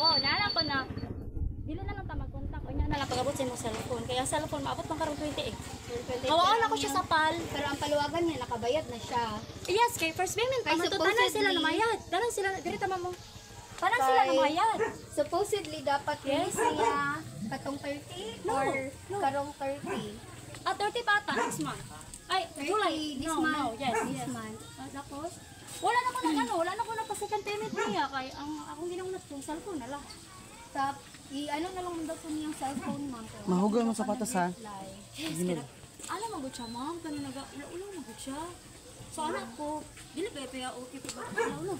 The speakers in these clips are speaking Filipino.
ko. Naalam ko na, dili na lang ta mag-contact. O niya na lang pag-abot sa imong cellphone. Kaya cellphone, maabot pang karong 20 eh. Hawaan ako siya sa PAL. Pero ang paluwagan niya, nakabayad na siya. Yes, kay first payment. Kay Tanan sila namayad. Tanan sila, dirita mo. Tanan sila namayad. Supposedly, dapat release niya katong 30 or karong 30. 30 pa ata, next month. Ay, July. This month. No, yes, This yes. month. Tapos, wala na ko na wala na ko na pa second payment niya. Kaya akong ginawa yung cellphone na lang. Ano na lang daw po niyang cellphone, ma'am. Mahugay mo sapatos ha. Yes, alam mo siya, ma'am. Kano ulo magod siya. So, anak ko, dili kaya okay po ba? Ulo.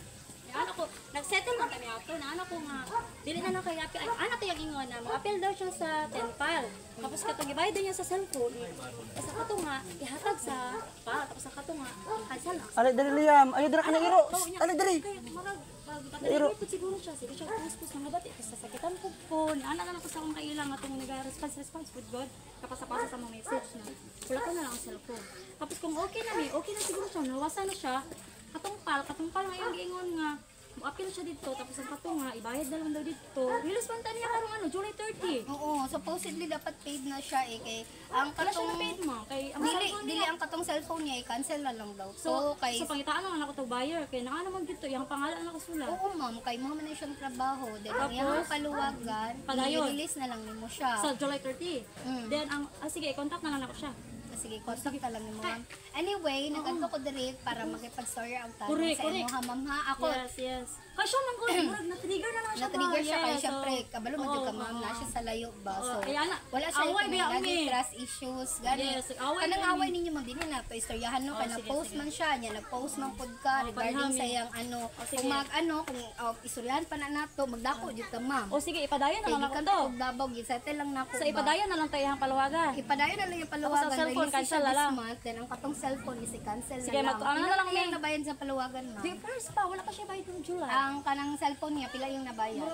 Anak ko, nag-settle na kami ato na anak ko nga, dili na lang kaya apil. Ay, anak ko yung ingon na, mag-apil daw siya sa Tenpal. Tapos katong ibayad niya sa cellphone. Tapos kato nga, ihatag sa pa. Tapos kato nga, cancel na. Ali dali Liam, ayo dira ka na iro. Ali dali. Kaya marag, pag-tatalimin po siguro siya. Sige siya, puspos mga bati. Tapos sasakitan ko po. Anak na lang ko sa akong kailang atong nag-response with God. Kapasa-pasa sa mga message na. Wala ko na lang ang cellphone. Tapos kung okay na siguro siya. Nawasa na siya. Katong pal ngayon giingon nga apil siya dito tapos ang katong nga ibayad na lang daw dito. Release man niya karong July 30. Oo, supposedly dapat paid na siya eh kay ang Wala siya katong na paid mo kay ang dili cellphone dili niya. ang katong cellphone niya i-cancel na lang daw. So kay pangitaan lang ako to buyer kay naa naman dito yung pangalan na nakasulat. oo ma'am, kay mo man siyang trabaho, then ang Tapos, iyang paluwagan, padayon. i-release na lang nimo siya. Sa July 30. Then ang sige, i-contact na lang ako siya. Sige, contact ka lang nimo ma'am. Anyway, nag-adto ko diri para makipag-story ang tanong Correct, sa imo ha ma'am ha. Ako Yes. Kaya siya man ko, na-trigger na lang siya. na-trigger siya kay Yes, syempre so, kabalo man jud ka ma'am na siya sa layo ba. So kaya na, wala siya away biya lagi umi. trust issues gani. Yes, away Kanang biya away ninyo ma'am dinhi na to istoryahan no kay nag-post man siya niya, nag-post man pud ka regarding panghami. sa iyang ano sige. kung kung istoryahan pa na nato magdako jud ka ma'am. O sige, ipadayon na Kay lang ako gikan to. og Davao gisettle lang nako. Sa ipadayon na lang tayo ang paluwagan. Ipadayon na lang yung paluwagan. Tapos sa cellphone, release cancel siya na this lang. month, then ang katong cellphone is i-cancel Sige, na lang. ano na lang yung nabayad sa paluwagan ma'am? Di first pa, wala pa siya bayad ng July. Ang kanang cellphone niya, pila yung nabayad?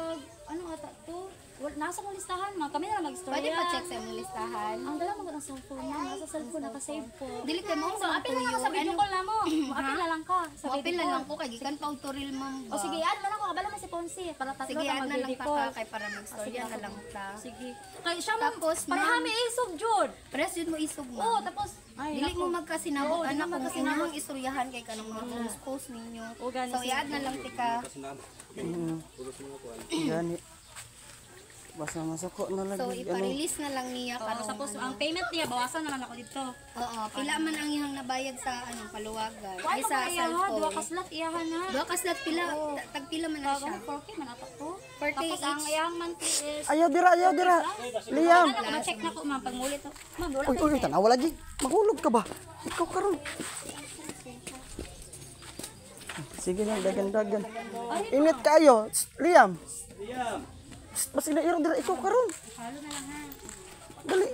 Ano ata to? Nasa kong listahan, ma. Kami na lang mag-story. Pwede pa check sa imong listahan. Ang dala mo ng cellphone, ma. Nasa cellphone, naka-save po. Dili kay mo So, apil na lang ako sa video call na mo. Apil na lang ka. Sa Apil video na call. lang ko kay gikan pa og turil ma'am. O sige, add na lang ako. Abala mo si Ponce. Para tatlo Sige, ka add na lang mag-video pa call. ka kay para mag-storya na lang ta. Sige. Kaya siya mo, Tapos, parehami isog, Jud. Press yun mo isog Oo, ma'am. tapos, Dili mo magkasinabot Oo, di anak mo kung magkasinabot. inyong istoryahan kay kanang mga post ninyo. O, gani, So i-add na lang tika. Gani. Basta masako na lagi. So ipa-release na lang niya karong. tapos ang payment niya, bawasan na lang ako dito. Oo, pila man ang iyang nabayad sa paluwagan. Ay, Ay sa sa cellphone. Duwa cellphone. kaslat iyahan na. Duha ka slot pila, tagpila man na siya. 4K man ato to. 4K Tapos ang each. iyang monthly is Ayaw dira. Liam. ano ko ma-check na ko ma'am pag mulit. Ma'am, wala Uy, tanawa lagi. Mahulog ka ba? Ikaw karon. Sige lang, dagan. Init kayo, Liam. Mas ina dira ikaw karon. halo na lang ha. Dali.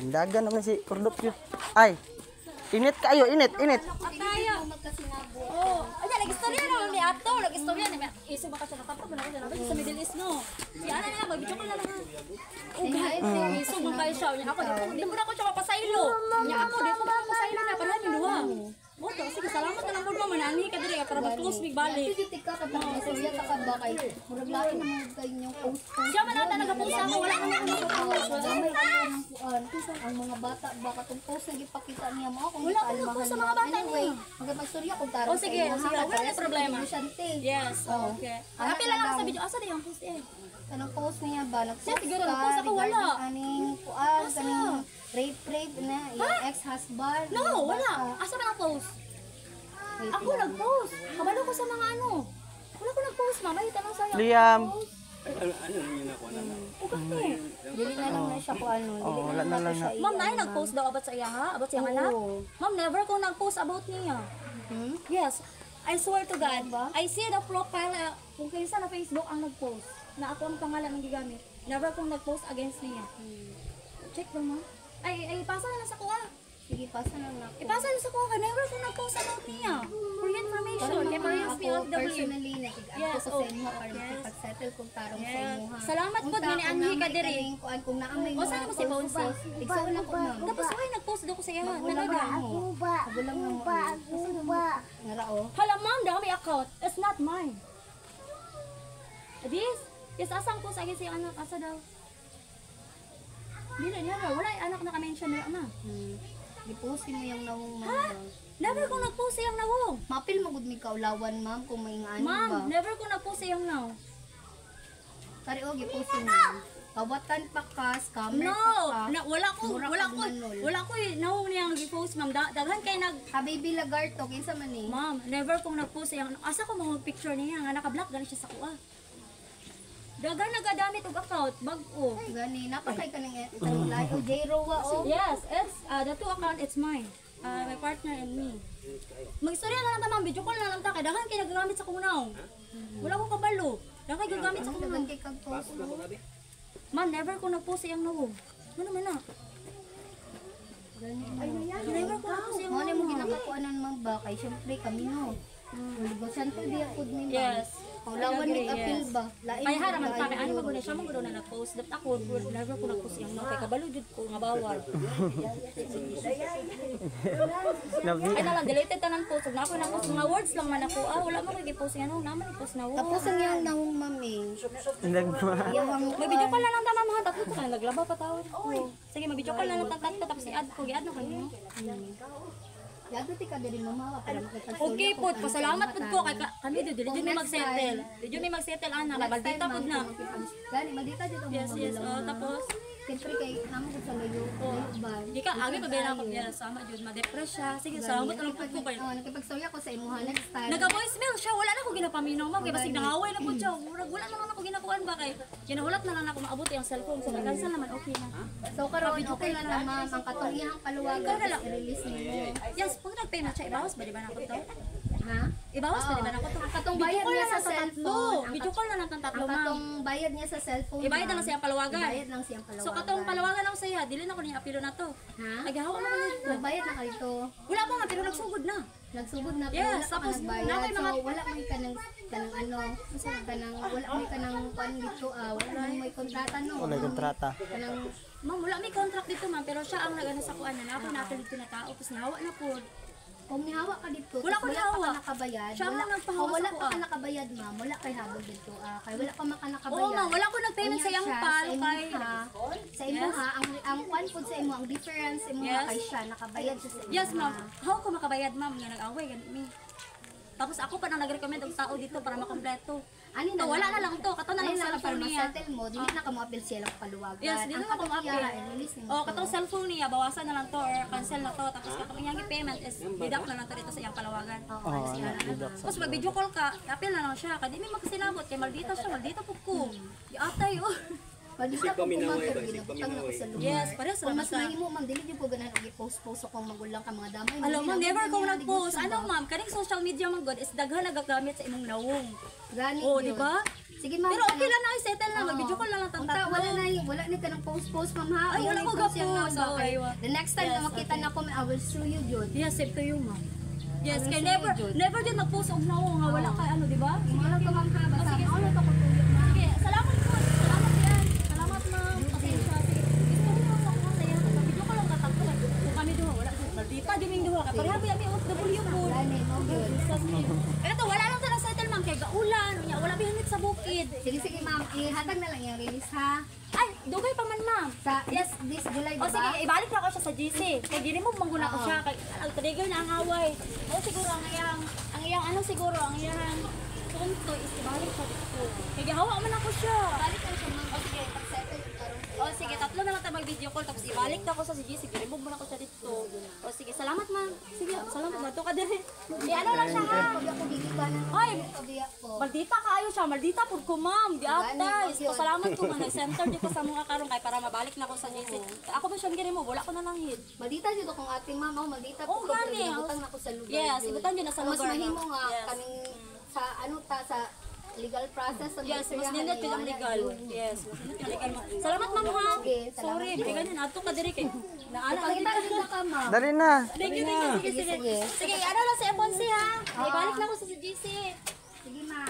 Dagan naman si Cordopio. Ay. Init kayo. Atayo. Oh, aja lagi istorya na ni ato, lagi istorya ni iso baka sa tapos na ako sa Middle East no. Si ana na mag-video call na lang. Oh, iso mo kayo siya. Ako di mo na ko siya mapasaylo. Nya ako di ko ba mapasaylo na para mi duha. Oh, sige, salamat na lang po mo manani ka diri para mag-close big balik. Pwede tika ka ba istorya ta ka ba kay murag lain na mga kayo inyong post. Siya man ata nagapost ako, wala na ako nagapost. Ang mga bata ba katong post na gipakita niya mo kung Wala akong nag-post sa mga bata anyway, niya. magpastorya kung tarong Oh, sige, wala na problema. Yes, okay. Happy lang ako sa video. Asa na yung post eh? Anong post niya ba? Nag-post Siguro, ka nag-post ako, wala. regarding Kaning kuan, kaning rape na, yung ex-husband. No, yung wala. bata. Asa ba nag-post? Wait Ako lang. nag-post. Kabalo ko sa mga ano. Wala ko nag-post, mama. May tanong sa'yo. Liam. Dili na lang na siya kung ano. Dili Oh, na wala na lang siya na. Ma'am, naay nag-post daw about sa iya ha? About sa iyang anak? Oo. Ma'am, never ko nag-post about niya. Yes. I swear to God. I see the profile kung kaysa na Facebook ang nag-post. Na ako ang pangalan ng gigamit. Never kong nag-post against niya. Check daw ma'am. Ay, ipasa na lang sa kuha. Sige, pasa na lang. Ipasa na sa kuha. Never kong nag-post about niya. For your information. Kaya parehas Ako POW. personally, nakig-add Yes, ko sa inyo para makipag-settle kung tarong sa inyo ha. Salamat po din ni Anhi ka diri. Kung naamay O saan mo si Ponce? Igsaw na ko na. Tapos ay nag-post daw ko sa iya. Magulang Talaga. na mo. Magulang na mo. Nara o. Hala ma'am, dami account. It's not mine. This? Yes, asang po sa si anak, asa daw. Dili niya, wala anak na ka-mention nila na. Giposin mo yung nawong ma'am. Never ko nag-post siyang nawong. Mapil magud mi kaulawan ma'am kung may nga ano ba. Ma'am, never ko nag-post siyang naw. Kari o giposin mo. Kawatan pa ka, scammer No, pa ka. wala ko Manol. nawong niyang gi-post ma'am. Daghan kay nag Baby Lagarto, kinsa man ni? Ma'am, never kong nag-post siyang asa ko mga picture niya nga naka-block gani siya sa kuha. Daghan nagadamit og account bag-o. Gani, napakay ka ng talulay. O, J-Rowa, o. Yes, it's the two account it's mine. My partner and me. Mag-istorya na lang ta ma'am, video call na lang ta kay daghan kay nagagamit sa kunaw. Wala ko kabalo. Daghan kay gagamit sa kunaw. Dagan kay kag-post mo. Man, never ko nag-post siyang nawong. Ano man na? Never ko nag-post siyang Mo ni mo nawong. ginakakuanan man ba kay syempre kami no. Ligosan to di ako ni ba. Yes. Paulawan ni apil ba? Lain Ay hara man kami ano ba siya mo na nag-post dat ako never ko nag-post yang no kay kabalo jud ko nga bawal. Ay nalang deleted tanan post ug na ako na-post mga words lang man ako wala man ko gi-post yan naman i-post na Tapos ang yung nahong mami. Yung may video call na lang ta mga tatlo ko naglaba pa tawod ko. Sige may video call na lang ta tatlo tapos i-add ko gi-add no kanino. Yago ti ka diri mamawa para makita. Okay po, pasalamat po ko kay kami dili jud may mag-settle. Dili jud may mag-settle ana maldita pud na. Gani madita dito mo. Yes, tapos Siyempre kay namo ko sa layo ba. di ka agi pa ba ako yes, sama jud ma-depress siya. Sige, salamat na lang po ko kay Nakipagsoya ko sa imuha next time. Naga-voicemail siya, wala na ko ginapaminaw ma'am, kaya basig nangaway na po siya. Wala naman ako ginakuan ba kay ginahulat na lang ako maabot yung cellphone. So nag-cancel naman, okay na. So karon okay na naman ang katong iyang paluwagan i-release nimo. Yes, pag nag-payment siya, ibawas ba di ba na ko to? Ha? Ibawas ba di ba na ko to? Ang katong bayad niya sa cellphone. Video call na lang ng tatlo Ang ma'am. katong bayad niya sa cellphone. Ibayad na lang siya palawagan. Bayad lang siyang paluwagan. So katong palawagan ako sa iya, dili na ko niya apilo na to. Ha? Naghahawa naman nito. Nagbayad na kayo to. Wala pa nga, pero nagsugod na. Nagsugod na Yes, wala ka tapos nagbayad. na may mga- So wala man ka ng ano, wala man ka ng kuan dito wala man may kontrata no. Wala kontrata. Kanang Ma'am, wala may contract dito ma'am, pero siya ang nag-ano sa kuan na ako dito na tao, tapos nihawa na po. kung nihawa ka dito, Wala ko tapos nihawa. pa ka nakabayad. Siya ang wala, nagpahawa kung wala sa pa ka kuan. nakabayad ma'am, wala kay habol dito. Kay wala pa maka nakabayad. Oo ma'am, wala ko nag-payment sa iyang Unya siya, pal, sa imo kay... ha. Sa imo ha, ang kuan pud sa imo, ang difference imo Yes. kay siya nakabayad siya sa imo. Yes ma'am, how ko makabayad ma'am, nga nag-away, ganit mi. Tapos ako pa nang nag-recommend og tao dito para makompleto. Ani To, wala na lang to, kato na lang sa para cellphone niya. ma-settle mo, dili na ka mo appeal siya lang paluwagan. Yes, dili na ako ma-appeal. Release nimo. Oh, katong cellphone niya, bawasan na lang to or cancel na to. Tapos katong iyang payment is deduct na lang to dito sa iyang palawagan. Tapos pag video call ka, appeal na lang siya. Kadi may magsinabot kay maldita siya, maldita pud ko. Iatay oh. Padisa ko kumangkar ginagutang na ko sa lugar. Yes, pares Kung naman mas sa... mahimo ma'am, dili gyud ko ganahan og i-post kung magulang ka mga damay. Alam mo, never ko nag-post. Ano ma'am, kaning social media man god is daghan nagagamit sa imong nawong. Gani. Oh, di ba? Sige ma'am. Pero okay lang na i-settle na, mag-video call na lang Unta, tatlo. wala ni ka ng post ma'am ha. Ay, wala Ayaw ko i-post yan ga-post. na ba, kay- Okay, The next time Yes, na makita okay. na ko, I will sue you jud. Yes, save to you ma'am. Yes, kay Ano never, siya, Jud? never din mag-post og nawong nga wala kay ano, di ba? Ano to ma'am ha? Basta Sige, ano to ko tuyo ma'am. Sige, salamat po. Salamat yan. Salamat ma'am. Pasensya. Sige, gusto ko lang ako sa iyo. Video ko lang katakto. Kung kami duha, wala. Maldita, diming duha. Kaya habi, OFW po. Gani, no good. Ito, wala lang sa settle ma'am. Kay gaulan. Unya, wala bihanit sa bukid. Sige ma'am, ihatag na lang yung release ha. Ay, dugay pa man ma'am. Sa this July O diba? sige, ibalik na ako siya sa GC. Kay gini mo mangguna ko siya. Kay trigger na ang away. O siguro ang iyang ano siguro, ang iyang punto is ibalik siya dito. Kay gihawa man ako siya. Balik lang siya ma'am. O sige, pag-settle yung karon. O sige, tatlo na lang tayo mag-video call tapos ibalik na ako sa GC. I-remove mo na ako siya dito. O sige, salamat ma'am. Sige, salamat na to ka din. Ano lang siya ha? Pag ako gigibanan ko, Ay! pabiya ko. Maldita kaayo siya, maldita pud ko ma'am. Di atas. Gani, Pasalamat ko man nag-center dito sa mga karon kay para mabalik na ako sa GC. Ako ba siyang giri mo, wala ko na lang hid. Maldita dito kung ating mama, maldita Oo, po ko gani. ginagutang na ko sa lugar. Yes, yun. ibutan din na sa Mas lugar, mahimo no? nga Yes. kaming sa ano ta sa legal process sa Yes, mas nindot ko yung legal. Yes, mas nindot yung legal. Salamat ma'am ha. Sige, salamat. Sorry, may ganyan. Ato ka diri kay. Naala na Pagkita dito ka ma'am. Dali na. Thank you, thank you. Sige, sige. Sige. Sige, ano lang sa Ebonsi ha. Ibalik na ako sa GC. Sige ma'am.